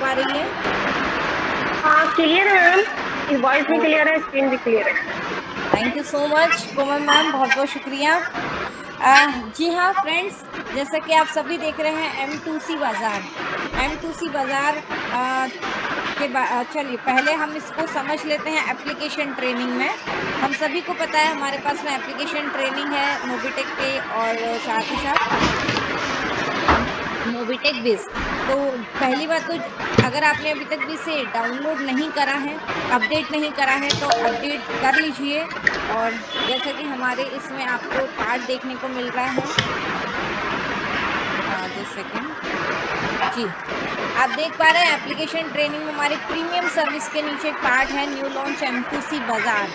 पा रही है? हाँ, क्लियर है मैम। वॉइस भी तो क्लियर है, स्क्रीन भी क्लियर है। Thank you so much Komal ma'am, बहुत बहुत शुक्रिया। जी हाँ फ्रेंड्स, जैसा कि आप सभी देख रहे हैं M2C बाजार। M2C बाजार चलिए पहले हम इसको समझ लेते हैं एप्लीकेशन ट्रेनिंग में। हम सभी को पता है हमारे पास में एप्लीकेशन ट्रेनिंग है मोबिटेक पे, और साथ ही साथ मोबिटेक बिज। तो पहली बात तो अगर आपने अभी तक भी इसे डाउनलोड नहीं करा है, अपडेट नहीं करा है, तो अपडेट कर लीजिए। और जैसा कि हमारे इसमें आपको पार्ट देखने को मिल रहा है, जस्ट सेकेंड जी, आप देख पा रहे हैं एप्लीकेशन ट्रेनिंग में हमारे प्रीमियम सर्विस के नीचे एक पार्ट है न्यू लॉन्च M2C बाजार,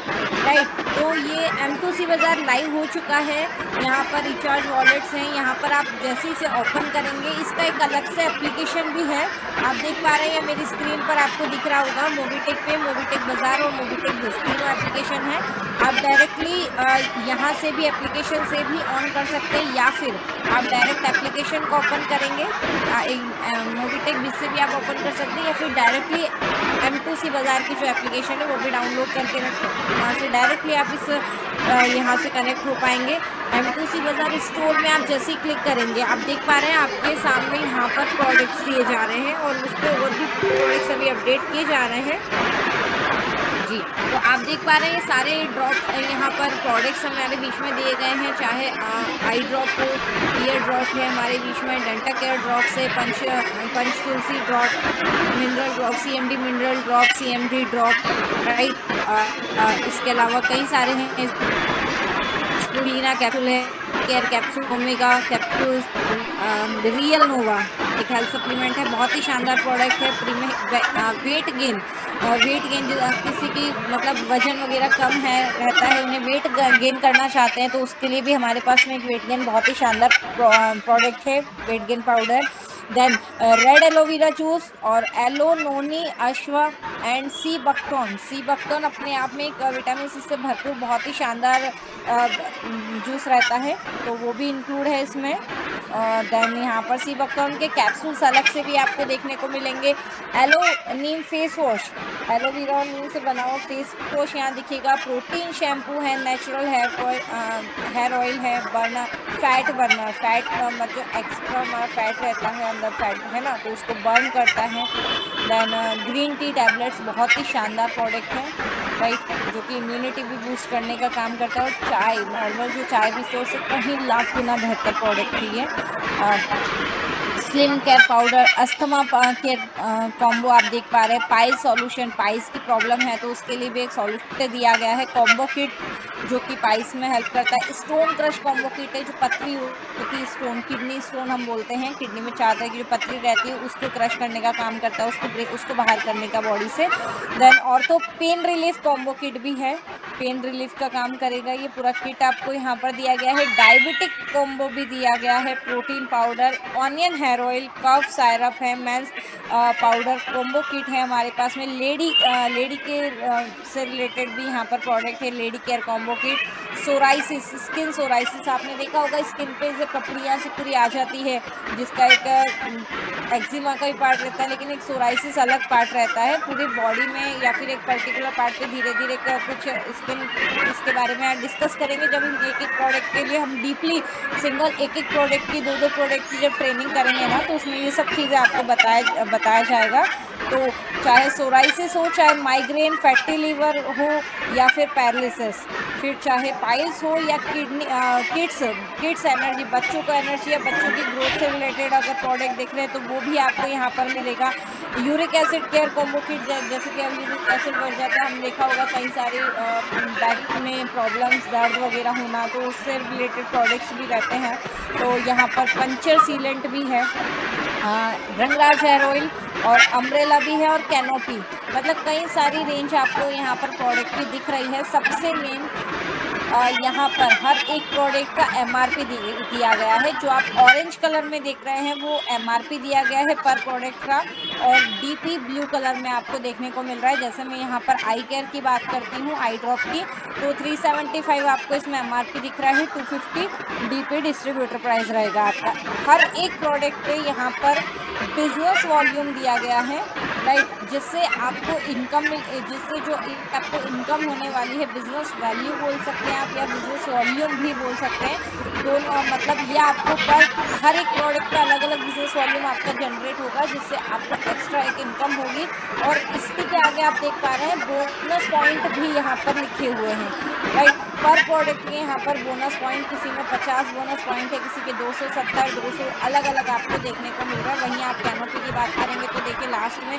राइट। तो ये M2C बाजार लाइव हो चुका है। यहाँ पर रिचार्ज वॉलेट्स हैं, यहाँ पर आप जैसे इसे ओपन करेंगे, इसका एक अलग से एप्लीकेशन भी है। आप देख पा रहे हैं मेरी स्क्रीन पर आपको दिख रहा होगा मोबिटेक पे मोबिटेक बाजार और मोबिटेक बिज तीनों एप्लीकेशन है। आप डायरेक्टली यहाँ से भी एप्लीकेशन से भी ऑन कर सकते हैं, या फिर आप डायरेक्ट एप्लीकेशन को ओपन करेंगे, मोबिटेक बिज से भी आप ओपन कर सकते हैं, या फिर डायरेक्टली M2C बाजार की जो एप्लीकेशन है वो भी डाउनलोड करके रखें, वहां से डायरेक्टली आप इस यहाँ से कनेक्ट हो पाएंगे। M2C बाजार स्टोर में आप जैसे ही क्लिक करेंगे, आप देख पा रहे हैं आपके सामने यहाँ पर प्रोडक्ट्स दिए जा रहे हैं, और उस पे और भी प्रोडक्ट्स अभी अपडेट किए जा रहे हैं जी। तो आप देख पा रहे हैं ये सारे ड्रॉप्स यहाँ पर प्रोडक्ट्स हमारे बीच में दिए गए हैं, चाहे आई ड्रॉप हो, ईयर ड्रॉप है हमारे बीच में, डेंटा केयर ड्रॉप्स है, Panch Tulsi drop, mineral drop, CMD mineral drop, CMD drop, right. इसके अलावा कई सारे हैं, स्प्रुलिना कैप्सूल है, care capsule, omega capsule, real nova एक हेल्थ सप्लीमेंट है, बहुत ही शानदार प्रोडक्ट है। वेट गेन, वेट गेन किसी की मतलब वजन वगैरह कम है रहता है, उन्हें वेट गेन करना चाहते हैं, तो उसके लिए भी हमारे पास में एक वेट गेन बहुत ही शानदार प्रोडक्ट है, weight gain powder. Then red aloe vera juice aloe noni अश्व एंड सी बक्टोन अपने आप में एक विटामिन सी से भरपूर बहुत ही शानदार जूस रहता है, तो वो भी इंक्लूड है इसमें। देन यहाँ पर सी बकथॉर्न के कैप्सूल्स अलग से भी आपको देखने को मिलेंगे। एलो नीम फेस वॉश, एलोवेरा और नीम से बना हुआ फेस वॉश यहाँ दिखेगा। प्रोटीन शैम्पू है, नेचुरल हेयर ऑयल है, बर्नर फैट, बर्नर फैट मतलब एक्स्ट्रा हमारा फैट रहता है अंदर, फैट है ना, तो उसको बर्न करता है। देन ग्रीन टी टैबलेट्स बहुत ही शानदार प्रोडक्ट है, राइट, जो कि इम्यूनिटी भी बूस्ट करने का काम करता है। और चाय, नॉर्मल जो चाय पीते हैं उससे कहीं लाख गुना बेहतर प्रोडक्ट है ये। Slim care powder, asthma care combo आप देख पा रहे हैं। पाइल सॉल्यूशन, पाइल्स की प्रॉब्लम है तो उसके लिए भी एक सॉल्यूशन दिया गया है, कॉम्बो किट, जो कि पाइल्स में हेल्प करता है। स्टोन क्रश कॉम्बो किट है, जो पथरी होती है, स्टोन, किडनी स्टोन हम बोलते हैं, किडनी में 4 तरह की जो पथरी रहती है उसको क्रश करने का काम करता है, उसको बाहर करने का बॉडी से। Then ortho pain relief combo kit भी है, पेन रिलीफ का काम करेगा ये पूरा किट आपको यहाँ पर दिया गया है। डायबिटिक कॉम्बो भी दिया गया है, protein powder, onion hair oil, cough syrup है, मेंस पाउडर कॉम्बो किट है हमारे पास में। लेडी के से रिलेटेड भी यहाँ पर प्रोडक्ट है, lady care combo kit. Psoriasis, skin psoriasis आपने देखा होगा, स्किन पे से पपड़ियाँ सी पूरी आ जाती है, जिसका एक एक्जिमा का ही पार्ट रहता है, लेकिन एक सोराइसिस अलग पार्ट रहता है पूरी बॉडी में, या फिर एक पर्टिकुलर पार्ट पे धीरे धीरे कुछ स्किन, इसके बारे में आज डिस्कस करेंगे जब हम एक एक प्रोडक्ट के लिए हम डीपली सिंगल एक एक प्रोडक्ट की, दो दो प्रोडक्ट की जब ट्रेनिंग करेंगे ना, तो उसमें ये सब चीजें आपको बताया जाएगा। तो चाहे सोराइसिस हो, चाहे माइग्रेन, फैटी लीवर हो, या फिर पैरालिसिस, फिर चाहे पाइल्स हो, या किडनी, किड्स किड्स एनर्जी, बच्चों को एनर्जी या बच्चों की ग्रोथ से रिलेटेड अगर प्रोडक्ट देख रहे हैं तो वो भी आपको यहाँ पर मिलेगा। Uric acid care combo kit, जैसे कि अब यूरिक एसिड बढ़ जाता है, हमने देखा होगा कई सारे बैक में प्रॉब्लम्स, दर्द वगैरह होना, तो उससे रिलेटेड प्रोडक्ट्स भी रहते हैं। तो यहाँ पर पंचर सीलेंट भी है, रंगराज हेयर ऑयल, और अम्ब्रेला भी है, और कैनोपी, मतलब कई सारी रेंज आपको यहाँ पर प्रोडक्ट की दिख रही है। सबसे मेन यहाँ पर हर एक प्रोडक्ट का MRP दिया गया है, जो आप ऑरेंज कलर में देख रहे हैं वो MRP दिया गया है पर प्रोडक्ट का, और DP ब्लू कलर में आपको देखने को मिल रहा है। जैसे मैं यहाँ पर आई केयर की बात करती हूँ, आई ड्रॉप की, तो 375 आपको इसमें MRP दिख रहा है, 250 DP डिस्ट्रीब्यूटर प्राइस रहेगा आपका। हर एक प्रोडक्ट पे यहाँ पर बिजनेस वॉल्यूम दिया गया है, राइट, जिससे आपको जिससे जो आपको इनकम होने वाली है, बिजनेस वैल्यू बोल सकते हैं आप या बिजनेस वॉल्यूम भी बोल सकते हैं, दोनों मतलब ये आपको पर हर एक प्रोडक्ट पे अलग अलग बिजनेस वॉल्यूम आपका जनरेट होगा, जिससे आपको एक्स्ट्रा एक इनकम होगी। और इसी के आगे आप देख पा रहे हैं बोनस पॉइंट भी यहाँ पर लिखे हुए हैं, राइट, पर प्रोडक्ट के यहाँ पर बोनस पॉइंट, किसी में 50 बोनस पॉइंट है, किसी के 270, 200 अलग अलग आपको देखने को मिल रहा है। वहीं आप कैनोपी की बात करेंगे तो देखिए लास्ट में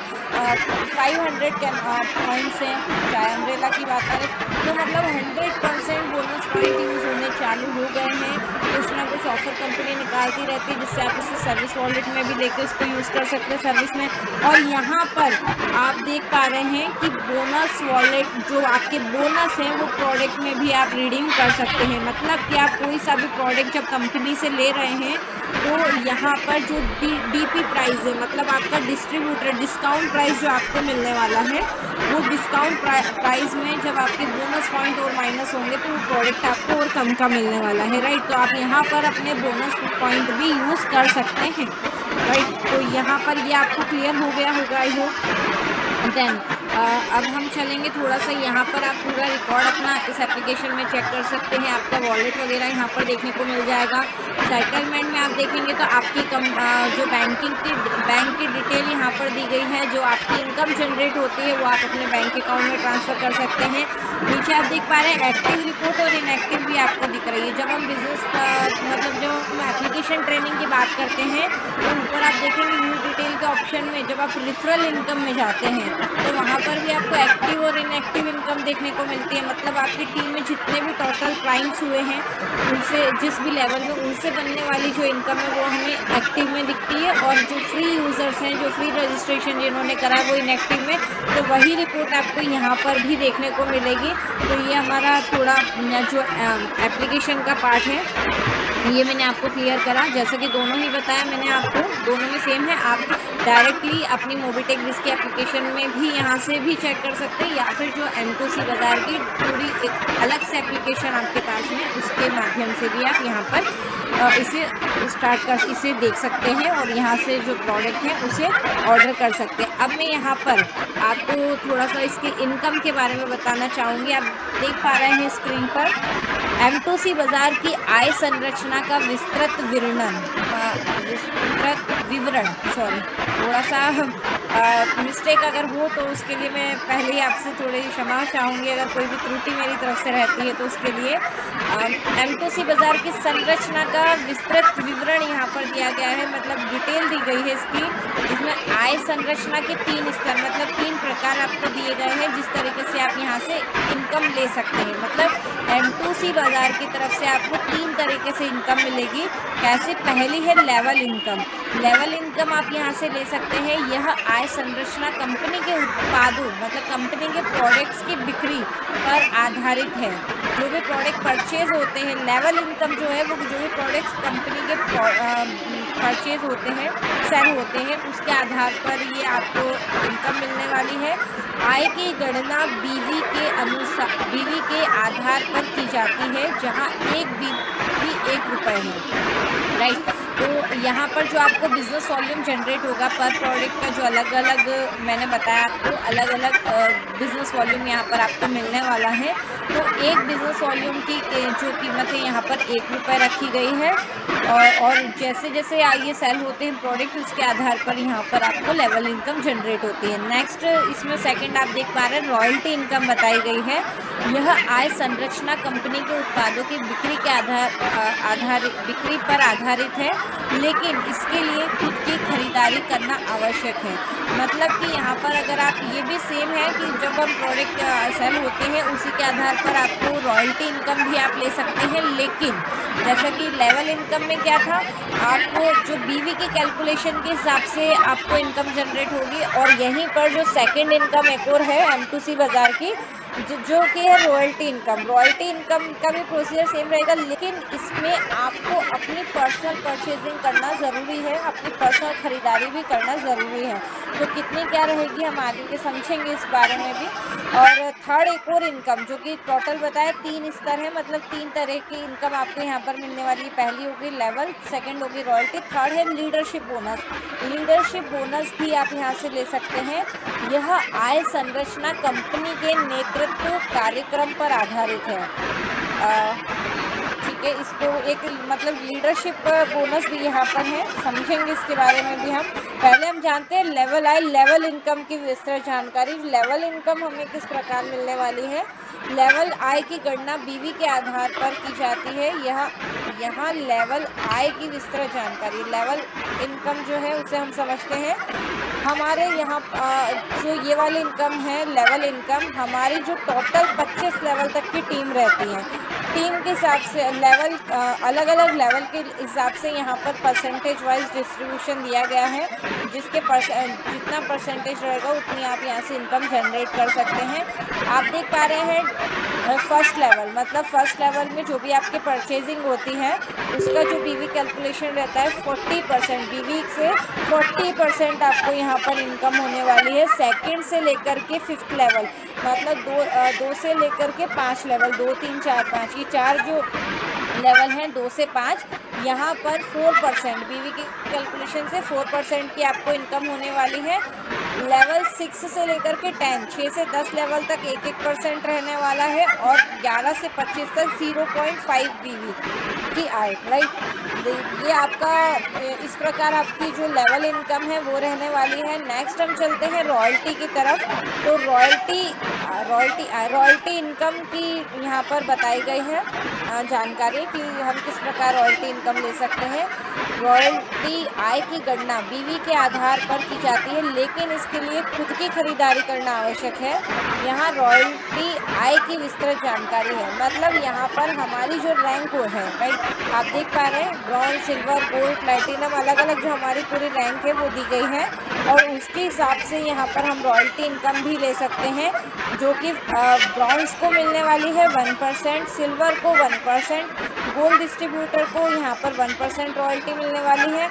500 पॉइंट्स हैं। चाहे अम्ब्रेला की बात करें तो मतलब 100% बोनस पॉइंट यूज होने चालू हो गए हैं। कुछ ना कुछ ऑफर कंपनी निकालती रहती है, जिससे आप इसे सर्विस वॉलेट में भी लेके उसको यूज कर सकते हैं सर्विस में। और यहाँ पर आप देख पा रहे हैं कि बोनस वॉलेट जो आपके बोनस है वो प्रोडक्ट में भी आप रिडीम कर सकते हैं। मतलब कि आप कोई सा भी प्रोडक्ट जब कंपनी से ले रहे हैं तो यहाँ पर जो डीपी प्राइस है, मतलब आपका डिस्ट्रीब्यूटर डिस्काउंट प्राइस जो आपको मिलने वाला है, वो डिस्काउंट प्राइस में जब आपके बोनस पॉइंट और माइनस होंगे तो वो प्रोडक्ट आपको और कम का मिलने वाला है, राइट। तो आप यहाँ पर अपने बोनस पॉइंट भी यूज कर सकते हैं, राइट। तो यहाँ पर ये आपको क्लियर हो गया होगा आई होप। देन अब हम चलेंगे थोड़ा सा, यहाँ पर आप पूरा रिकॉर्ड अपना इस एप्लीकेशन में चेक कर सकते हैं। आपका वॉलेट वगैरह यहाँ पर देखने को मिल जाएगा। सेटलमेंट में आप देखेंगे तो आपकी जो बैंक की डिटेल यहाँ पर दी गई है। जो आपकी इनकम जनरेट होती है वो आप अपने बैंक अकाउंट में ट्रांसफर कर सकते हैं। नीचे आप देख पा रहे हैं एक्टिव रिपोर्ट और इनएक्टिव भी आपको दिख रही है। जब हम बिजनेस मतलब जब हम एप्लीकेशन ट्रेनिंग की बात करते हैं तो ऊपर आप देखेंगे व्यू डिटेल के ऑप्शन में जब आप रेफरल इनकम में जाते हैं तो वहां पर भी आपको एक्टिव और इनएक्टिव इनकम देखने को मिलती है। मतलब आपकी टीम में जितने भी टोटल प्राइम्स हुए हैं उनसे जिस भी लेवल में उनसे बनने वाली जो इनकम है वो हमें एक्टिव में दिखती है, और जो फ्री यूजर्स हैं, जो फ्री रजिस्ट्रेशन जिन्होंने करा है वो इनएक्टिव में, तो वही रिपोर्ट आपको यहाँ पर भी देखने को मिलेगी। तो ये हमारा थोड़ा जो एप्लीकेशन का पार्ट है ये मैंने आपको क्लियर करा। जैसा कि दोनों ही बताया मैंने आपको, दोनों में सेम है। आप डायरेक्टली अपनी मोबिटेक बिज की एप्लीकेशन में भी यहाँ से भी चेक कर सकते हैं, या फिर जो M2C बाजार की पूरी एक अलग से एप्लीकेशन आपके पास में उसके माध्यम से भी आप यहाँ पर इसे देख सकते हैं और यहाँ से जो प्रोडक्ट है उसे ऑर्डर कर सकते हैं। अब मैं यहाँ पर आपको थोड़ा सा इसकी इनकम के बारे में बताना चाहूंगी। आप देख पा रहे हैं स्क्रीन पर M2C बाजार की आय संरचना का विस्तृत विवरण, सॉरी, थोड़ा सा मिस्टेक अगर हो तो उसके लिए मैं पहले ही आपसे थोड़ी क्षमा चाहूंगी। अगर कोई भी त्रुटि मेरी तरफ से रहती है तो उसके लिए M2C बाजार की संरचना का विस्तृत विवरण यहाँ पर दिया गया है, मतलब डिटेल दी गई है इसकी, जिसमें आय संरचना के 3 स्तर मतलब 3 प्रकार आपको दिए गए हैं जिस तरीके से आप यहाँ से इनकम ले सकते हैं। मतलब M2C बाजार की तरफ से आपको 3 तरीके से इनकम मिलेगी। कैसे? पहली है लेवल इनकम। लेवल इनकम आप यहाँ से ले सकते हैं। यह आय संरचना कंपनी के उत्पादों मतलब कंपनी के प्रोडक्ट्स की बिक्री पर आधारित है। जो भी प्रोडक्ट परचेज होते हैं, लेवल इनकम जो है वो जो भी प्रोडक्ट्स कंपनी के परचेज होते हैं, सेल होते हैं, उसके आधार पर ये आपको इनकम मिलने वाली है। आय की गणना बीवी के आधार पर की जाती है, जहां एक बीवी 1 रुपए है, राइट। तो यहाँ पर जो आपको बिजनेस वॉल्यूम जनरेट होगा पर प्रोडक्ट का, जो अलग अलग मैंने बताया आपको, अलग अलग बिजनेस वॉल्यूम यहाँ पर आपको मिलने वाला है। तो एक बिजनेस वॉल्यूम की जो कीमत है यहाँ पर 1 रुपए रखी गई है, और जैसे जैसे ये सेल होते हैं प्रोडक्ट उसके आधार पर यहाँ पर आपको लेवल इनकम जनरेट होती है। नेक्स्ट इसमें सेकंड आप देख पा रहे हैं रॉयल्टी इनकम बताई गई है। यह आय संरचना कंपनी के उत्पादों की बिक्री के बिक्री पर आधारित है, लेकिन इसके लिए खुद की खरीदारी करना आवश्यक है। मतलब कि यहाँ पर अगर आप, ये भी सेम है कि जब हम प्रोडक्ट सेल होते हैं उसी के आधार पर आपको रॉयल्टी इनकम भी आप ले सकते हैं। लेकिन जैसा कि लेवल इनकम में क्या था, आपको जो बीवी की कैलकुलेशन के हिसाब से आपको इनकम जनरेट होगी, और यहीं पर जो सेकंड इनकम एक और है M2C बाजार की, जो कि है रॉयल्टी इनकम। रॉयल्टी इनकम का भी प्रोसीजर सेम रहेगा, लेकिन इसमें आपको अपनी पर्सनल परचेजिंग करना ज़रूरी है, अपनी पर्सनल खरीदारी भी करना ज़रूरी है। तो कितनी क्या रहेगी हम आगे के समझेंगे इस बारे में भी। और थर्ड एक और इनकम जो कि टोटल बताया 3 स्तर है, मतलब 3 तरह की इनकम आपको यहाँ पर मिलने वाली है। पहली होगी लेवल, सेकंड होगी रॉयल्टी, थर्ड है लीडरशिप बोनस। लीडरशिप बोनस भी आप यहाँ से ले सकते हैं। यह आय संरचना कंपनी के नेतृत्व कार्यक्रम पर आधारित है। ठीक है, इसको एक मतलब लीडरशिप बोनस भी यहाँ पर है, समझेंगे इसके बारे में भी हम। पहले हम जानते हैं लेवल आय, लेवल इनकम की विस्तृत जानकारी। लेवल इनकम हमें किस प्रकार मिलने वाली है? लेवल आय की गणना बीवी के आधार पर की जाती है। यह यहाँ लेवल आय की विस्तृत जानकारी, लेवल इनकम जो है उसे हम समझते हैं। हमारे यहाँ जो ये वाली इनकम है लेवल इनकम, हमारी जो टोटल 25 लेवल तक की टीम रहती है, टीम के हिसाब से लेवल अलग-अलग लेवल के हिसाब से यहाँ पर परसेंटेज वाइज़ डिस्ट्रीब्यूशन दिया गया है। जितना परसेंटेज रहेगा उतनी आप यहाँ से इनकम जनरेट कर सकते हैं। आप देख पा रहे हैं फर्स्ट लेवल, मतलब फर्स्ट लेवल में जो भी आपकी परचेजिंग होती है, उसका जो बीवी कैलकुलेशन रहता है 40%, बीवी से 40% आपको यहाँ पर इनकम होने वाली है। सेकंड से लेकर के फिफ्थ लेवल, मतलब 2 से लेकर के 5 लेवल, 2, 3, 4, 5, ये 4 जो लेवल हैं 2 से 5, यहाँ पर 4% बीवी की कैलकुलेशन से 4% की आपको इनकम होने वाली है। लेवल 6 से लेकर के 10, 6 से 10 लेवल तक 1-1% रहने वाला है, और 11 से 25 तक 0.5 बीवी की आय, राइट। ये आपका इस प्रकार आपकी जो लेवल इनकम है वो रहने वाली है। नेक्स्ट हम चलते हैं रॉयल्टी की तरफ। तो रॉयल्टी इनकम की यहाँ पर बताई गई है जानकारी कि हम किस प्रकार रॉयल्टी इनकम ले सकते हैं। रॉयल्टी आय की गणना बीवी के आधार पर की जाती है, लेकिन इसके लिए खुद की खरीदारी करना आवश्यक है। यहाँ रॉयल्टी आय की विस्तृत जानकारी है, मतलब यहाँ पर हमारी जो रैंक वो है, राइट। आप देख पा रहे हैं ब्रॉन्ज, सिल्वर, गोल्ड, प्लैटिनम, अलग-अलग जो हमारी पूरी रैंक है वो दी गई है, और उसके हिसाब से यहाँ पर हम रॉयल्टी इनकम भी ले सकते हैं, जो कि ब्रॉन्ज को मिलने वाली है 1%, सिल्वर को 1%, गोल्ड डिस्ट्रीब्यूटर को यहाँ पर 1% रॉयल्टी मिलने वाली है,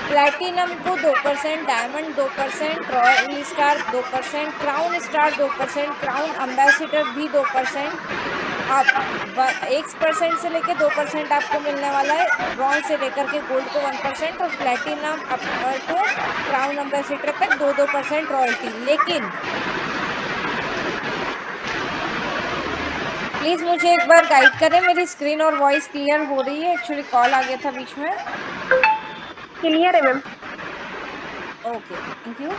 प्लैटिनम को 2%, diamond 2%, royal star 2%, crown star 2%, crown ambassador भी 2%। आप 1% से लेके 2% आपको मिलने वाला है, ब्रॉन्ज से लेकर के गोल्ड को 1%, और प्लैटिनम टू क्राउन एम्बेसडर तक 2-2% रॉयल्टी। लेकिन प्लीज मुझे एक बार गाइड करें, मेरी स्क्रीन और वॉइस क्लियर हो रही है? एक्चुअली कॉल आ गया था बीच में। क्लियर है मैम। Okay, thank you.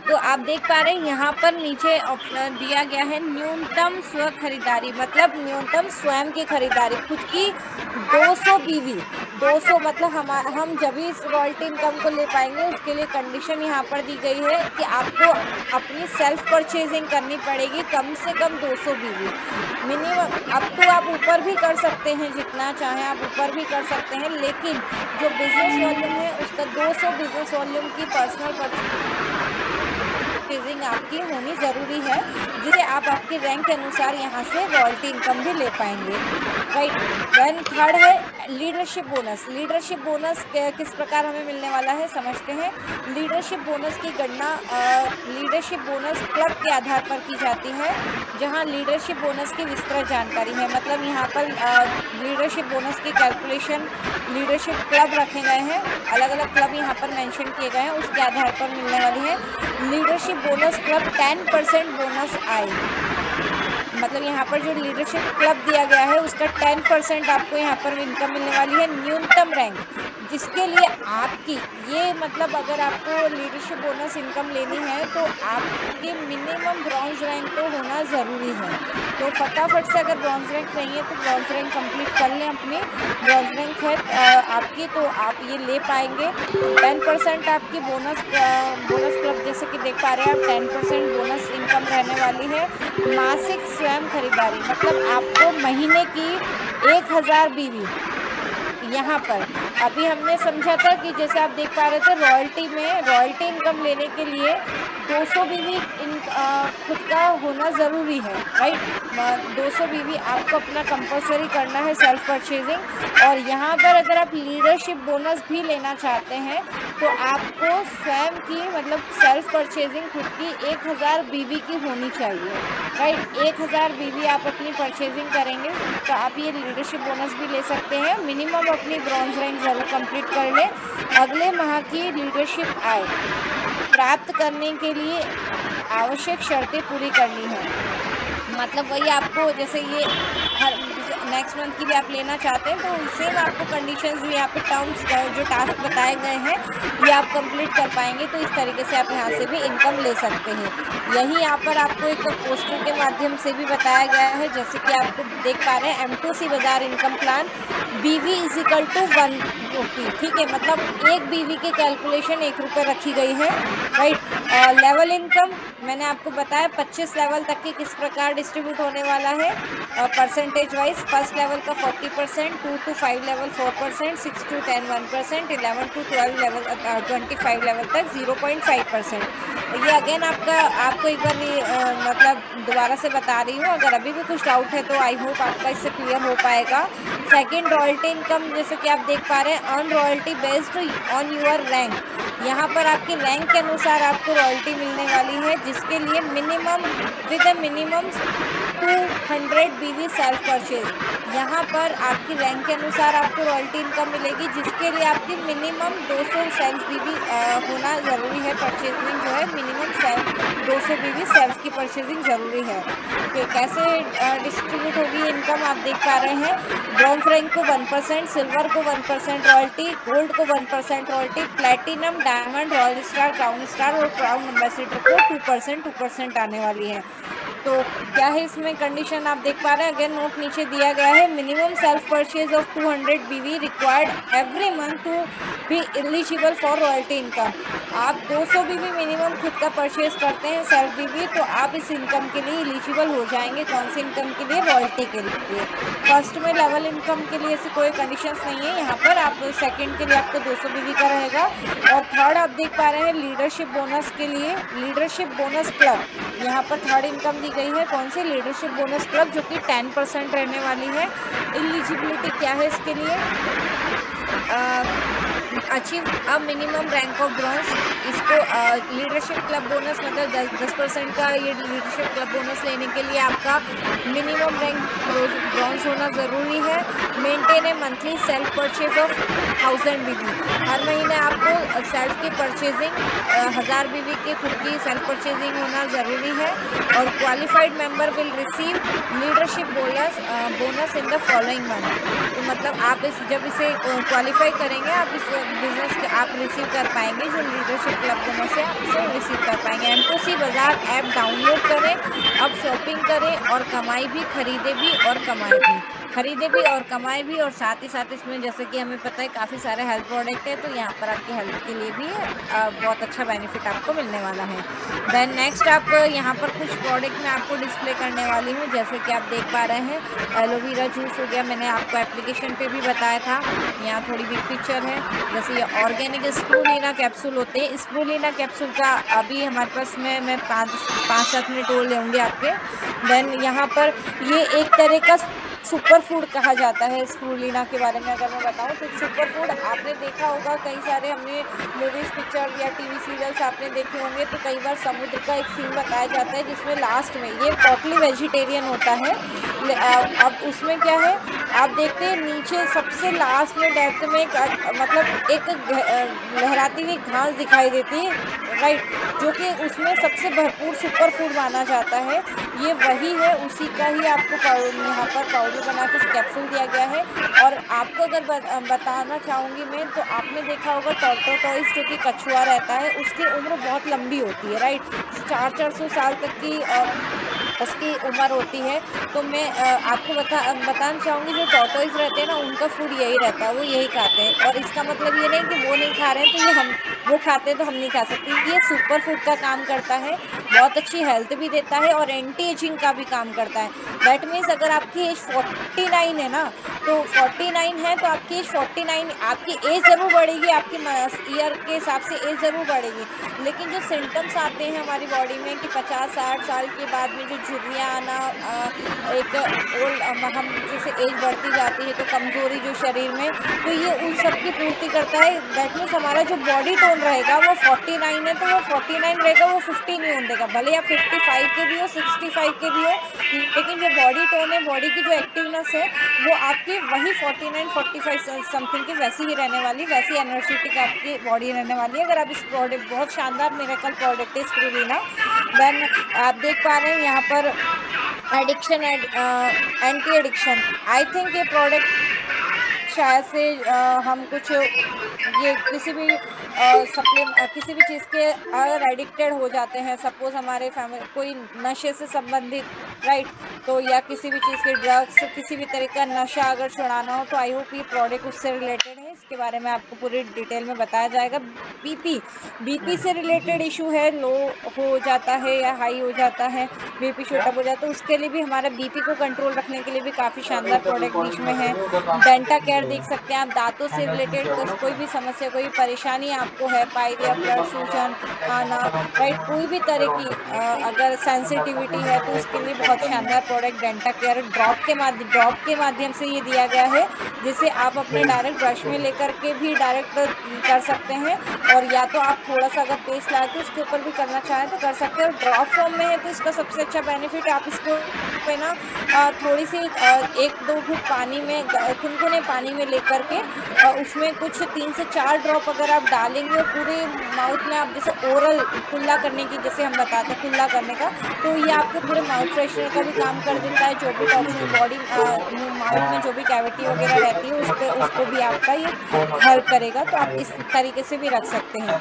तो आप देख पा रहे हैं यहाँ पर नीचे ऑप्शन दिया गया है न्यूनतम स्व खरीदारी, मतलब न्यूनतम स्वयं की खरीदारी खुद की 200 बीवी। 200 मतलब हम जब भी इस रॉयल्टी इनकम को ले पाएंगे, उसके लिए कंडीशन यहाँ पर दी गई है कि आपको अपनी सेल्फ परचेजिंग करनी पड़ेगी, कम से कम 200 बीवी मिनिमम। अप टू आप ऊपर भी कर सकते हैं, जितना चाहें आप ऊपर भी कर सकते हैं, लेकिन जो बिजनेस वॉल्यूम है उसका 200 बिजनेस वॉल्यूम की पर्सनल परचेजिंग आपकी होनी ज़रूरी है, जिससे आप आपकी रैंक के अनुसार यहाँ से रॉयल्टी इनकम भी ले पाएँगे, राइट। देन थर्ड है लीडरशिप बोनस। लीडरशिप बोनस किस प्रकार हमें मिलने वाला है समझते हैं। लीडरशिप बोनस की गणना लीडरशिप बोनस क्लब के आधार पर की जाती है, जहाँ लीडरशिप बोनस की विस्तृत जानकारी है, मतलब यहाँ पर लीडरशिप बोनस की कैलकुलेशन लीडरशिप क्लब रखे गए हैं, अलग-अलग क्लब यहाँ पर मेंशन किए गए हैं, उसके आधार पर मिलने वाली है। लीडरशिप बोनस क्लब 10% बोनस आए, मतलब यहाँ पर जो लीडरशिप क्लब दिया गया है उसका 10% आपको यहाँ पर इनकम मिलने वाली है। न्यूनतम रैंक जिसके लिए आपकी ये मतलब अगर आपको लीडरशिप बोनस इनकम लेनी है तो आपके मिनिमम ब्रॉन्ज रैंक तो होना ज़रूरी है। तो फटाफट से अगर ब्रॉन्ज रैंक नहीं है तो ब्रॉन्ज रैंक कंप्लीट कर लें अपनी। ब्रॉन्ज रैंक है आपकी तो आप ये ले पाएंगे। 10% आपकी बोनस क्लब जैसे कि देख पा रहे हैं आप, 10% बोनस इनकम रहने वाली है। मासिक स्वयं खरीदारी, मतलब आपको महीने की 1000 बीवी यहाँ पर अभी हमने समझा था कि जैसे आप देख पा रहे थे रॉयल्टी इनकम लेने के लिए 200 बीवी खुद का होना ज़रूरी है, राइट? 200 बीवी आपको अपना कंपल्सरी करना है सेल्फ परचेजिंग। और यहाँ पर अगर आप लीडरशिप बोनस भी लेना चाहते हैं तो आपको स्वयं की मतलब सेल्फ परचेजिंग खुद की 1000 बीवी की होनी चाहिए, राइट? 1000 बीवी आप अपनी परचेजिंग करेंगे तो आप ये लीडरशिप बोनस भी ले सकते हैं। मिनिमम अपनी ब्रॉन्ज रैंक ज़रूर कंप्लीट कर लें। अगले माह की लीडरशिप आय प्राप्त करने के लिए आवश्यक शर्तें पूरी करनी है। मतलब वही आपको जैसे ये हर जैसे नेक्स्ट मंथ की भी आप लेना चाहते हैं तो सेम आपको कंडीशंस जो यहाँ पे टर्म्स जो टास्क बताए गए हैं ये आप कंप्लीट कर पाएंगे तो इस तरीके से आप यहाँ से भी इनकम ले सकते हैं। यही यहाँ पर आपको एक पोस्टर के माध्यम से भी बताया गया है जैसे कि आपको देख पा रहे हैं M2C बाजार इनकम प्लान बीवी इज इक्वल टू 1 रुपी। ठीक है, मतलब एक बीवी की कैलकुलेशन 1 रुपये रखी गई है, राइट? लेवल इनकम मैंने आपको बताया 25 लेवल तक की किस प्रकार डिस्ट्रीब्यूट होने वाला है परसेंटेज वाइज। फर्स्ट लेवल का 40%, 2 to 5 level 4%, 6 to 10 1%, 11 to 12 level 25 level तक 0.5%। ये अगेन आपको एक बार मतलब दोबारा से बता रही हूँ, अगर अभी भी कुछ डाउट है तो आई होप आपका इससे क्लियर हो पाएगा। सेकंड, रॉयल्टी इनकम जैसे कि आप देख पा रहे हैं earn royalty based on your rank. यहाँ पर आपके रैंक के अनुसार आपको रॉयल्टी मिलने वाली है जिसके लिए मिनिमम 200 बीवी सेल्फ परचेज। यहाँ पर आपकी रैंक के अनुसार आपको रॉयल्टी इनकम मिलेगी जिसके लिए आपकी मिनिमम 200 सेल्फ बीवी होना ज़रूरी है। परचेजिंग जो है मिनिमम 200 बीवी सेल्फ की परचेजिंग ज़रूरी है। कैसे डिस्ट्रीब्यूट होगी इनकम आप देख पा रहे हैं। ब्रॉन्ज रैंक को 1%, सिल्वर को 1% रॉयल्टी, गोल्ड को 1% royalty, platinum, diamond, royal star और क्राउन एम्बेसडर को 2% आने वाली है। तो क्या है इसमें कंडीशन आप देख पा रहे हैं, अगेन नोट नीचे दिया गया है। Minimum self purchase of 200 BV required every month to be eligible for royalty income. आप 200 बीवी मिनिमम खुद का परचेज करते हैं सेल्फ बीवी तो आप इस इनकम के लिए एलिजिबल हो जाएंगे। कौन सी इनकम के लिए? रॉयल्टी के लिए। फर्स्ट में लेवल इनकम के लिए ऐसी कोई कंडीशंस नहीं है यहाँ पर। आप सेकंड के लिए आपका 200 बीवी का रहेगा। और थर्ड आप देख पा रहे हैं लीडरशिप बोनस के लिए लीडरशिप बोनस क्लब, यहाँ पर थर्ड इनकम दी गई है। कौन सी? लीडरशिप बोनस क्लब जो कि 10% रहने वाली है। एलिजिबिलिटी क्या है इसके लिए? Achieve a minimum rank of bronze. इसको लीडरशिप क्लब बोनस मतलब 10% का ये लीडरशिप क्लब बोनस लेने के लिए आपका मिनिमम रैंक ब्रॉन्ज होना ज़रूरी है। Maintain A monthly self purchase of 1000 बीवी। हर महीने आपको सेल्फ की परचेजिंग 1000 बीवी की खुद की सेल्फ परचेजिंग होना ज़रूरी है। और qualified member will receive leadership bonus in the following month. तो मतलब आप जब इसे क्वालिफाई करेंगे आप इस बिजनेस के आप रिसीव कर पाएंगे जो लीडरशिप क्लब बोनस है, आप इसे रिसीव कर पाएंगे। M2C बाजार ऐप डाउनलोड करें, अब शॉपिंग करें और कमाई भी, खरीदे भी और कमाए भी। और साथ ही साथ इसमें जैसे कि हमें पता है काफ़ी सारे हेल्थ प्रोडक्ट है तो यहाँ पर आपके हेल्थ के लिए भी बहुत अच्छा बेनिफिट आपको मिलने वाला है। देन नेक्स्ट आप यहाँ पर कुछ प्रोडक्ट मैं आपको डिस्प्ले करने वाली हूँ जैसे कि आप देख पा रहे हैं एलोवेरा जूस हो गया, मैंने आपको एप्लीकेशन पे भी बताया था। यहाँ थोड़ी बिग पिक्चर है। जैसे ये ऑर्गेनिक स्प्रूलिना कैप्सूल होते हैं, स्प्रूलिना कैप्सूल का अभी हमारे पास में मैं 5-7 मिनट और लेंगे आपके। देन यहाँ पर ये एक तरह का सुपर फूड कहा जाता है। स्प्रूलिना के बारे में अगर मैं बताऊं तो सुपर फूड आपने देखा होगा, कई सारे हमने मूवीज पिक्चर या टीवी सीरियल्स आपने देखे होंगे तो कई बार समुद्र का एक सीन बताया जाता है जिसमें लास्ट में ये टोटली वेजिटेरियन होता है। अब उसमें क्या है, आप देखते हैं नीचे सबसे लास्ट में डेप्थ में एक मतलब एक लहराती हुई घास दिखाई देती है, राइट? जो कि उसमें सबसे भरपूर सुपर फूड माना जाता है। ये वही है, उसी का ही आपको यहाँ पर पाउडर बना के कैप्सूल दिया गया है। और आपको अगर बताना चाहूंगी मैं तो आपने देखा होगा टॉर्टोटॉइस जो कि कछुआ रहता है उसकी उम्र बहुत लंबी होती है, राइट? 400-400 साल तक की उसकी उम्र होती है। तो मैं आपको बताना चाहूँगी, जो टॉर्टोइज़ रहते हैं ना, उनका फूड यही रहता है, वो यही खाते हैं। और इसका मतलब ये नहीं कि वो नहीं खा रहे हैं तो ये हम वो खाते हैं तो हम नहीं खा सकते। ये सुपर फूड का काम करता है, बहुत अच्छी हेल्थ भी देता है और एंटी एजिंग का भी काम करता है। दैट मीन्स अगर आपकी एज 49 है ना, तो 49 है तो आपकी एज 49, आपकी एज ज़रूर बढ़ेगी, आपकी ईयर के हिसाब से एज ज़रूर बढ़ेगी। लेकिन जो सिम्पटम्स आते हैं हमारी बॉडी में कि 50-60 साल के बाद में जो झुर्रियाँ आना, एक हम जैसे एज बढ़ती जाती है तो कमज़ोरी जो शरीर में, तो ये उन सब की पूर्ति करता है। दैट मीन्स हमारा जो बॉडी टोन रहेगा वो 49 है तो वो 49 रहेगा, वो 50 नहीं होने देगा। भले आप 55 के भी हो, 65 के भी हो, लेकिन जो बॉडी टोन है, बॉडी की जो एक्टिवनेस है, वो आपकी वही 49-45 समथिंग की वैसी ही रहने वाली, वैसी एनर्जेटिक आपकी बॉडी रहने वाली है। अगर आप इस प्रोडक्ट, बहुत शानदार मिरेकल प्रोडक्ट है स्पिरुलिना। देन आप देख पा रहे हैं यहाँ पर addiction anti addiction, I think ये प्रोडक्ट शायद से हम कुछ ये किसी भी किसी भी चीज़ के अगर एडिक्टेड हो जाते हैं, सपोज़ हमारे फैमिली कोई नशे से संबंधित, राइट? तो या किसी भी चीज़ के ड्रग्स, किसी भी तरह का नशा अगर छुड़ाना हो तो आई होप ये प्रोडक्ट उससे रिलेटेड है। इसके बारे में आपको पूरी डिटेल में बताया जाएगा। बीपी, बीपी से रिलेटेड इश्यू है, लो हो जाता है या हाई हो जाता है, बीपी शूट अप हो जाता है, उसके लिए भी हमारा बीपी को कंट्रोल रखने के लिए भी काफ़ी शानदार प्रोडक्ट बीच में है। डेंटा केयर देख सकते हैं आप, दाँतों से रिलेटेड कोई भी समस्या, कोई भी परेशानी आपको है, पाइलिया, ब्लड सूजन आना, राइट? कोई भी तरह की अगर सेंसिटिविटी है तो उसके लिए बहुत शानदार प्रोडक्ट डेंटा केयर ड्रॉप के माध्यम से ये दिया गया है, जिसे आप अपने डायरेक्ट ब्रश में लेकर के भी डायरेक्ट कर सकते हैं, और या तो आप थोड़ा-सा अगर पेस्ट लगा के उसके ऊपर भी करना चाहें तो कर सकते हैं। और ड्रॉप फॉर्म में है तो इसका सबसे अच्छा बेनिफिट, आप इसको है ना थोड़ी-सी 1-2 घूँट पानी में कुनकुने पानी में लेकर के उसमें कुछ 3 से 4 ड्रॉप अगर आप डालेंगे और पूरे माउथ में आप जैसे ओरल कुल्ला करने की, जैसे हम बताते हैं कुल्ला करने का, तो ये आपके पूरे माउथ फ्रेशनर का भी काम कर देता है। जो भी टॉक्सिन मुँह माउथ में जो भी कैविटी वगैरह रहती है उसको भी आपका ये हेल्प करेगा। तो आप इस तरीके से भी रख सकते हैं।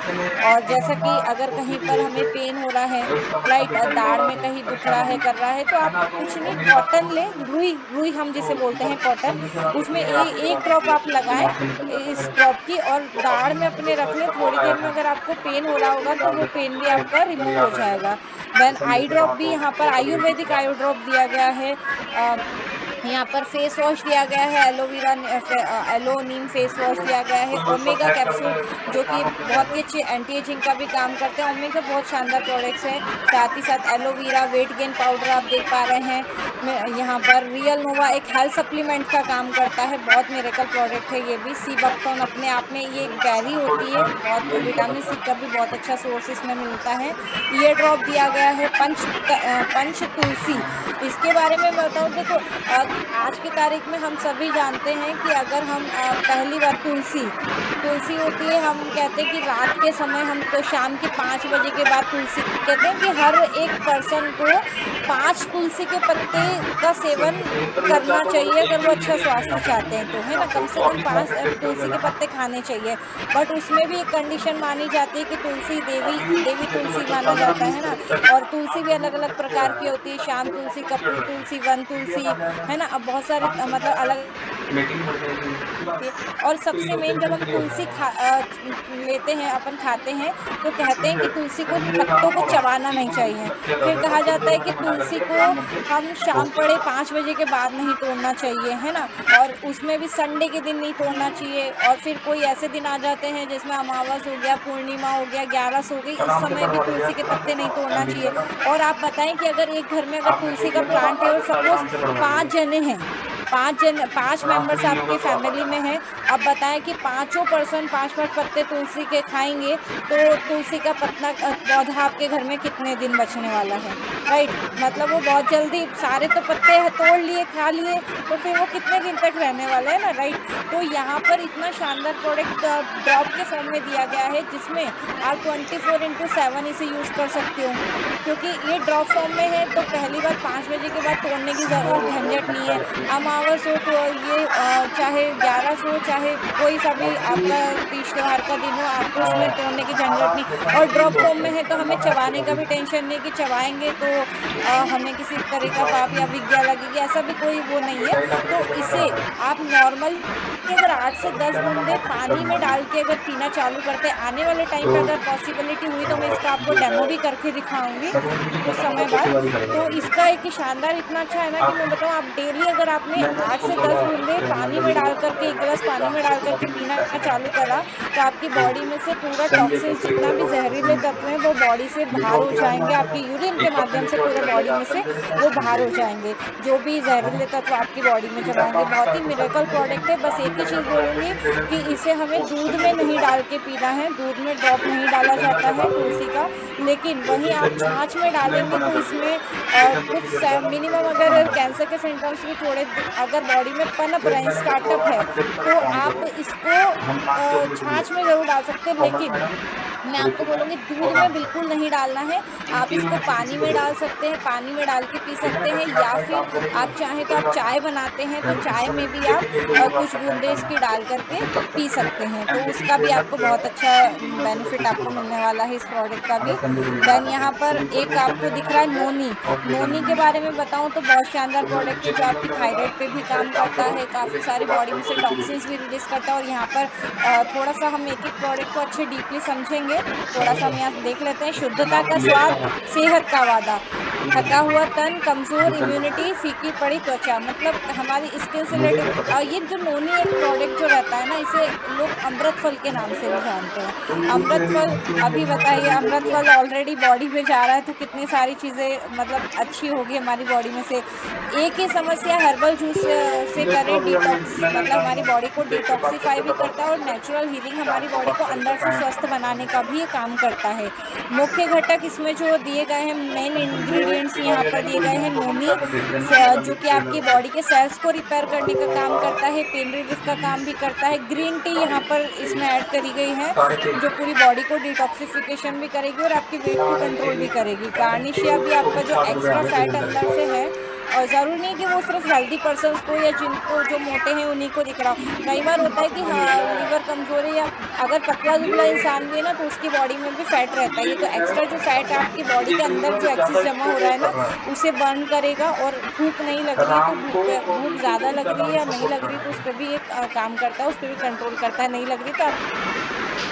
और जैसा कि अगर कहीं पर हमें पेन हो रहा है, राइट? दाढ़ में कहीं दुख रहा है, कर रहा है, तो आप कुछ नहीं, कॉटन लें, रुई रुई हम जिसे बोलते हैं कॉटन, उसमें 1 ड्रॉप आप लगाएँ इस ड्रॉप की, और दाढ़ में अपने रख लें। थोड़ी देर में अगर आपको पेन हो रहा होगा तो वो पेन भी आपका रिमूव हो जाएगा। देन आई ड्रॉप भी यहाँ पर आयुर्वेदिक आई ड्रॉप दिया गया है। अ यहाँ पर फेस वॉश दिया गया है, एलो नीम फेस वॉश दिया गया है, ओमेगा कैप्सूल, जो कि बहुत ही अच्छे एंटी एजिंग का भी काम करते हैं। ओमेगा बहुत शानदार प्रोडक्ट्स हैं। साथ ही साथ एलोवेरा वेट गेन पाउडर आप देख पा रहे हैं। यहाँ पर रियल नोवा एक हेल्थ सप्लीमेंट का काम करता है, बहुत मिरेकल प्रोडक्ट है ये भी। सी बकथॉर्न अपने आप में ये एक बेरी होती है, बहुत विटामिन सी का भी बहुत अच्छा सोर्स इसमें मिलता है। ईयर ड्रॉप दिया गया है, पंच तुलसी, इसके बारे में मैं बताऊँ, देखो आज की तारीख में हम सभी जानते हैं कि अगर हम पहली बात, तुलसी तुलसी होती है, हम कहते हैं कि रात के समय, हम तो शाम के 5 बजे के बाद तुलसी, कहते हैं कि हर एक पर्सन को 5 तुलसी के पत्ते का सेवन करना चाहिए अगर वो अच्छा स्वास्थ्य चाहते हैं तो, है ना? कम से कम 5 तुलसी के पत्ते खाने चाहिए। बट उसमें भी एक कंडीशन मानी जाती है कि तुलसी देवी देवी तुलसी माना जाता है ना? और तुलसी भी अलग-अलग प्रकार की होती है, श्याम तुलसी, कपूर तुलसी, वन तुलसी, है ना? अब बहुत सारे मतलब अलग होती है। और सबसे मेन, जब हम तुलसी लेते हैं, अपन खाते हैं, तो कहते हैं कि तुलसी को, पत्तों को चबाना नहीं चाहिए। फिर कहा जाता है कि तुलसी को हम शाम पड़े 5 बजे के बाद नहीं तोड़ना चाहिए, है ना? और उसमें भी संडे के दिन नहीं तोड़ना चाहिए। और फिर कोई ऐसे दिन आ जाते हैं जिसमें अमावस हो गया, पूर्णिमा हो गया, 11 हो गई, इस समय भी तुलसी के पत्ते नहीं तोड़ना चाहिए। और आप बताएँ कि अगर एक घर में अगर तुलसी का प्लांट है और सपोज़ 5 जने हैं, 5 मेंबर्स आपके फैमिली में हैं, अब बताएँ कि पाँचों पर्सन 5-5 पत्ते तुलसी के खाएँगे, तो तुलसी का पौधा आपके घर में कितने दिन बचने वाला है, राइट? मतलब वो बहुत जल्दी सारे तो पत्ते तोड़ लिए, खा लिए, तो फिर वो कितने दिन तक रहने वाला है ना, राइट? तो यहाँ पर इतना शानदार प्रोडक्ट ड्रॉप के फॉर्म में दिया गया है, जिसमें आप 24/7 इसे यूज़ कर सकते हो। क्योंकि ये ड्रॉप फॉर्म में है तो पहली बात, 5 बजे के बाद तोड़ने की झंझट नहीं है। आवर्स हो तो ये चाहे 11 हो, चाहे कोई सा भी आपका तीज त्योहार का दिन हो, आपको उसमें तोड़ने की झंझट नहीं। और ड्रॉप फॉर्म में है तो हमें चबाने का भी टेंशन नहीं कि चबाएँगे तो हमें किसी तरह का पाप या विज्ञा लगेगी, ऐसा भी कोई वो नहीं है। तो इसे आप नॉर्मली अगर 8 से 10 बूंदे पानी में डाल के अगर पीना चालू करते हैं, आने वाले टाइम पे अगर पॉसिबिलिटी हुई तो मैं इसका आपको डेमो भी करके दिखाऊँगी कुछ समय बाद। तो इसका एक शानदार इतना अच्छा है ना कि मैं बताऊँ, आप डेली अगर आपने 8 से 10 बूंदे पानी में डाल कर के 1 गिलास पानी में डाल कर के पीना चालू करा, तो आपकी बॉडी में से पूरा टॉक्सिन्स जितना भी ज़हरीले तत्व हैं वो बॉडी से बाहर हो जाएँगे, आपके यूरिन के माध्यम से पूरे बॉडी में से वो बाहर हो जाएँगे। जो भी ज़हरीले तत्व आपकी बॉडी में जमा होंगे, बहुत ही मिरेकल प्रोडक्ट है। बस एक ही चीज़ बोलूँगी कि इसे हमें दूध में नहीं डाल के पीना है, दूध में ड्रॉप नहीं डाला जाता है तुलसी का, लेकिन वहीं आप छाछ में डालेंगे तो इसमें कुछ मिनिमम अगर कैंसर के सिम्टम्स भी थोड़े अगर बॉडी में पनप रहे हैं, स्टार्टअप है, तो आप इसको छाछ में ज़रूर डाल सकते हैं, लेकिन मैं आपको बोलूँगी दूध में बिल्कुल नहीं डालना है। आप इसको पानी में डाल सकते हैं, पानी में डाल के पी सकते हैं, या फिर आप चाहें तो आप चाय बनाते हैं तो चाय में भी आप कुछ बूँदें इसकी डाल कर के पी सकते हैं। तो उसका भी आपको बहुत अच्छा बेनिफिट आपको मिलने वाला है इस प्रोडक्ट का भी। देन यहाँ पर एक आपको दिख रहा है नोनी। नोनी के बारे में बताऊँ तो बहुत शानदार प्रोडक्ट है जो आपकी थायराइड पे भी काम करता है, काफ़ी सारी बॉडी में से टॉक्सिन्स भी रिलीज़ करता है। और यहाँ पर थोड़ा-सा हम एक-एक प्रोडक्ट को अच्छे डीपली समझेंगे। थोड़ा-सा हम यहाँ देख लेते हैं। शुद्धता का स्वाद, सेहत का वादा, थका हुआ तन, कमज़ोर इम्यूनिटी, फीकी पड़ी त्वचा, मतलब हमारी स्किन से रिलेटेड ये जो नोनी एक प्रोडक्ट जो रहता है ना, इसे लोग अमृत फल के नाम से भी जानते हैं। अमृत फल, अभी बताइए, अमृत फल ऑलरेडी बॉडी में जा रहा है तो कितनी सारी चीज़ें मतलब अच्छी होगी हमारी बॉडी में से। एक ही समस्या हर्बल जूस से करें डिटॉक्स, मतलब हमारी बॉडी को डिटॉक्सिफाई भी करता है और नेचुरल हीलिंग हमारी बॉडी को अंदर से स्वस्थ बनाने का भी ये काम करता है। मुख्य घटक इसमें जो दिए गए हैं, मेन इंग्रीडिएंट्स यहाँ पर दिए गए हैं। नोनी जो कि आपकी बॉडी के सेल्स को रिपेयर करने का काम करता है, पेन रिलीफ का काम भी करता है। ग्रीन टी यहाँ पर इसमें ऐड करी गई है जो पूरी बॉडी को डिटॉक्सिफिकेशन भी करेगी और आपकी वेट को कंट्रोल भी करेगी। गार्निशिया भी आपका जो एक्स्ट्रा फैट अंदर से है, और ज़रूरी नहीं कि वो सिर्फ़ हेल्दी पर्सन्स को या जिनको जो मोटे हैं उन्हीं को दिख रहा हो। कई बार होता है कि हाँ, लीवर कमज़ोर है, या अगर पतला-दुबला इंसान भी है ना तो उसकी बॉडी में भी फैट रहता है। ये तो एक्स्ट्रा जो फैट है आपकी बॉडी के अंदर जो एक्सेस जमा हो रहा है ना, उसे बर्न करेगा। और भूख नहीं लग रही है तो भूख ज़्यादा लग रही है या नहीं लग रही है तो उस पे भी ये काम करता है, उस पे भी कंट्रोल करता है। नहीं लग रही तो आप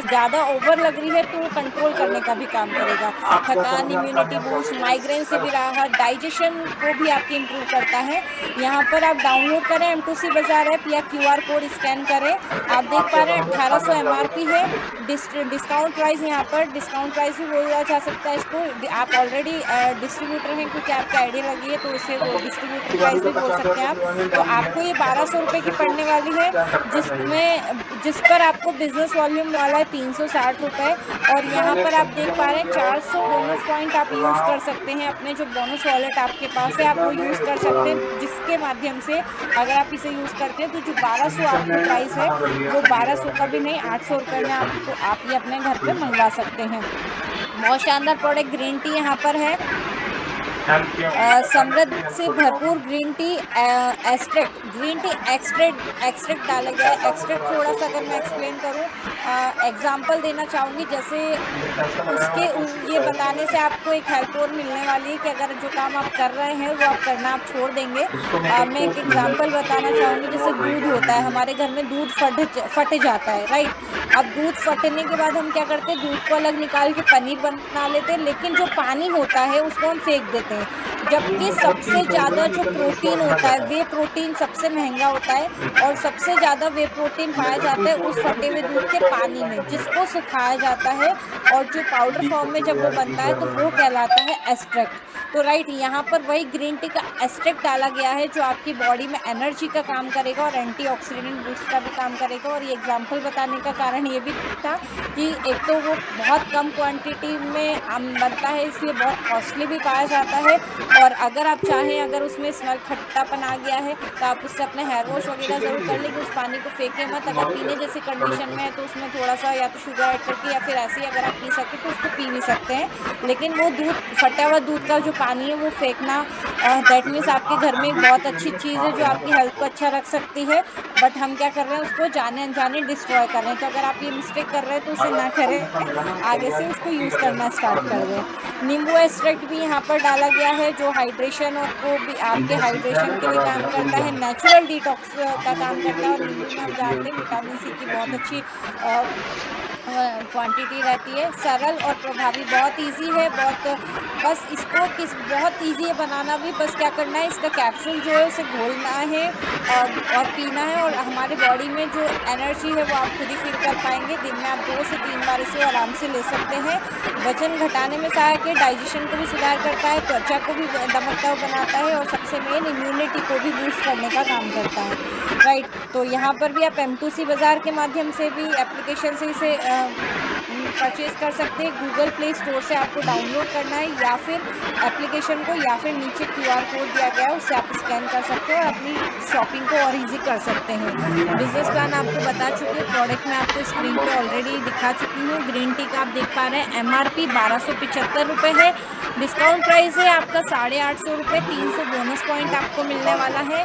ज़्यादा ओवर लग रही है तो वो कंट्रोल करने का भी काम करेगा। थकान, इम्यूनिटी बूस्ट, माइग्रेन से भी राहत, डाइजेशन को भी आपकी इम्प्रूव करता है। यहाँ पर आप डाउनलोड करें एम2सी बाज़ार ऐप या क्यूआर कोड स्कैन करें। आप देख पा रहे हैं 1800 एमआरपी है। डिस्काउंट प्राइस, यहाँ पर डिस्काउंट प्राइस भी बोला जा सकता है इसको। आप ऑलरेडी डिस्ट्रीब्यूटर हैं क्योंकि आपकी आईडी लगी है तो इसे वो डिस्ट्रीब्यूटर प्राइस भी बोल सकते हैं आप। तो आपको ये ₹1200 की पड़ने वाली है, जिस पर आपको बिज़नेस वॉल्यूम वाला है ₹360। और यहाँ पर आप देख पा रहे हैं 400 बोनस पॉइंट आप यूज़ कर सकते हैं। अपने जो बोनस वॉलेट आपके पास है आप वो यूज़ कर सकते हैं, जिसके माध्यम से अगर आप इसे यूज़ करते हैं तो जो 1200 आपकी प्राइस है, वो 1200 का भी नहीं, ₹800 में आपको आप ये अपने घर पे मँगवा सकते हैं। बहुत शानदार प्रोडक्ट ग्रीन टी यहाँ पर है। समृद्ध से भरपूर green tea extract, green tea extract extract डाला गया है। एक्सट्रैक्ट थोड़ा-सा अगर मैं एक्सप्लेन करूँ, एग्ज़ाम्पल देना चाहूँगी, जैसे ये बताने से आपको एक हेल्प और मिलने वाली है कि अगर जो काम आप कर रहे हैं वो आप करना आप छोड़ देंगे। मैं एक एग्ज़ाम्पल बताना चाहूँगी, जैसे दूध होता है, हमारे घर में दूध फट जाता है, राइट? अब दूध फटने के बाद हम क्या करते हैं, दूध को अलग निकाल के पनीर बना लेते हैं, लेकिन जो पानी होता है उसको हम फेंक देते हैं। जबकि सबसे ज़्यादा जो प्रोटीन होता है, वे प्रोटीन सबसे महँगा होता है, और सबसे ज़्यादा वे प्रोटीन पाया जाता है उस फटे हुए दूध के पानी में, जिसको सुखाया जाता है, और जो पाउडर फॉर्म में जब वो बनता है तो वो कहलाता है एक्सट्रैक्ट। तो राइट, यहाँ पर वही ग्रीन टी का एक्सट्रैक्ट डाला गया है जो आपकी बॉडी में एनर्जी का काम करेगा और एंटीऑक्सीडेंट बूस्ट का भी काम करेगा। और ये एग्ज़ाम्पल बताने का कारण ये भी था कि एक तो वो बहुत कम क्वांटिटी में बनता है, इसलिए बहुत कॉस्टली भी पाया जाता है। और अगर आप चाहें, अगर उसमें स्मेल खट्टापन आ गया है तो आप उससे अपने हेयर वॉश वगैरह ज़रूर कर लें कि उस पानी को फेंकें मत। अगर पीने जैसी कंडीशन में है तो उसमें थोड़ा-सा या तो शुगर ऐड करके या फिर ऐसे ही अगर आप पी सकें तो उसको पी भी सकते हैं। लेकिन वो दूध, फटा हुआ दूध का जो पानी है वो फेंकना दैट मीन्स आपके घर में एक बहुत अच्छी चीज़ है जो आपकी हेल्थ को अच्छा रख सकती है, बट हम क्या कर रहे हैं उसको जाने अनजाने डिस्ट्रॉय कर रहे हैं। तो अगर आप ये मिस्टेक कर रहे हैं तो उसे ना करें, आगे से उसको यूज़ करना स्टार्ट कर दें। नींबू एक्सट्रैक्ट भी यहाँ पर डाला गया है जो हाइड्रेशन और को भी आपके हाइड्रेशन के लिए काम करता है, नेचुरल डिटॉक्स का काम करता है। और नींबू में हम जानते हैं विटामिन सी की बहुत अच्छी अ, क्वांटिटी रहती है। सरल और प्रभावी, बहुत ईज़ी है, बहुत बस इसको किस बहुत ईज़ी है बनाना भी, बस क्या करना है इसका कैप्सूल जो है उसे घोलना है और पीना है, और हमारे बॉडी में जो एनर्जी है वो आप खुद ही फ़ील कर पाएँगे। दिन में आप 2 से 3 बार इसे आराम से ले सकते हैं। वज़न घटाने में सहायक है, डाइजेशन को भी सुधार करता है, त्वचा को भी दमकता हुआ बनाता है, और सबसे मेन इम्यूनिटी को भी बूस्ट करने का काम करता है, राइट? तो यहाँ पर भी आप M2C बाज़ार के माध्यम से भी एप्लीकेशन से इसे परचेज़ कर सकते हैं। गूगल प्ले स्टोर से आपको डाउनलोड करना है, या फिर एप्लीकेशन को, या फिर नीचे क्यूआर कोड दिया गया है उससे आप स्कैन कर सकते हैं और अपनी शॉपिंग को और ईज़ी कर सकते हैं। बिज़नेस प्लान आपको बता चुकी हूँ, प्रोडक्ट मैं आपको स्क्रीन पे ऑलरेडी दिखा चुकी हूँ। ग्रीन टी का आप देख पा रहे हैं एमआरपी ₹1275 है, डिस्काउंट प्राइस है आपका ₹850, 300 बोनस पॉइंट आपको मिलने वाला है।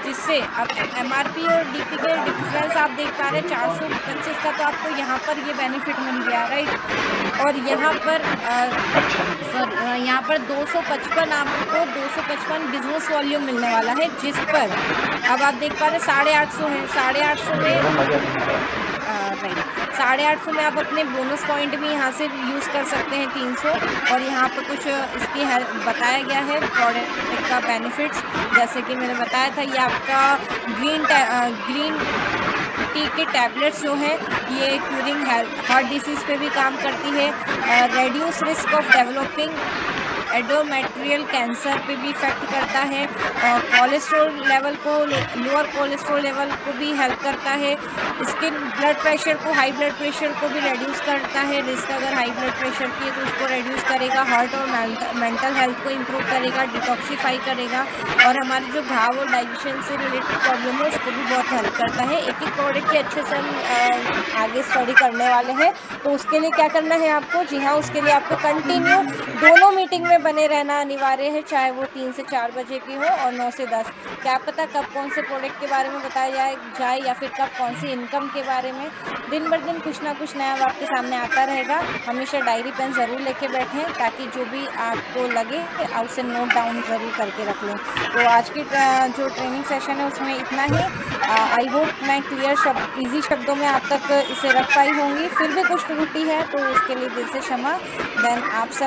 जिससे अब एमआरपी और डीपी के डिफरेंस आप देख पा रहे हैं, 425 का तो आपको यहाँ पर ये बेनिफिट मिल गया, राइट? और यहाँ पर यहाँ पर 255 आपको 255 बिजनेस वॉल्यूम मिलने वाला है, जिस पर अब आप देख पा रहे हैं 850 है, 850 में राइट, 850 में आप अपने बोनस पॉइंट भी यहाँ से यूज़ कर सकते हैं 300। और यहाँ पे कुछ इसकी है बताया गया है प्रोडक्ट का बेनिफिट्स, जैसे कि मैंने बताया था ये आपका ग्रीन टी के टैबलेट्स जो हैं ये क्यूरिंग हार्ट डिसीज़ पे भी काम करती है, reduce risk of developing endometrial cancer पे भी इफ़ेक्ट करता है, कोलेस्ट्रॉल लेवल को लोअर कोलेस्ट्रॉल लेवल को भी हेल्प करता है, स्किन ब्लड प्रेशर को हाई ब्लड प्रेशर को भी रिड्यूस करता है, रिस्क अगर हाई ब्लड प्रेशर की है तो उसको रिड्यूस करेगा, हार्ट और मेंटल हेल्थ को इम्प्रूव करेगा, डिटॉक्सिफाई करेगा, और हमारे जो घाव और डाइजेशन से रिलेटेड प्रॉब्लम है उसको भी बहुत हेल्प करता है। एक-एक प्रोडक्ट के अच्छे से हम आगे स्टडी करने वाले हैं, तो उसके लिए क्या करना है आपको? जी हाँ, उसके लिए आपको कंटिन्यू दोनों मीटिंग में बने रहना अनिवार्य है, चाहे वो 3 से 4 बजे की हो और 9 से 10। क्या पता कब कौन से प्रोडक्ट के बारे में बताया जाए या फिर कब कौन-सी इनकम के बारे में। दिन-ब-दिन कुछ ना कुछ नया आपके सामने आता रहेगा। हमेशा डायरी पेन ज़रूर लेके बैठें, ताकि जो भी आपको लगे उसे नोट डाउन ज़रूर करके रख लें। तो आज की जो ट्रेनिंग सेशन है उसमें इतना ही। आई होप मैं क्लियर ईज़ी शब्दों में आप तक इसे रख पाई होंगी। फिर भी कुछ त्रुटि है तो उसके लिए दिल से क्षमा। देन आप सब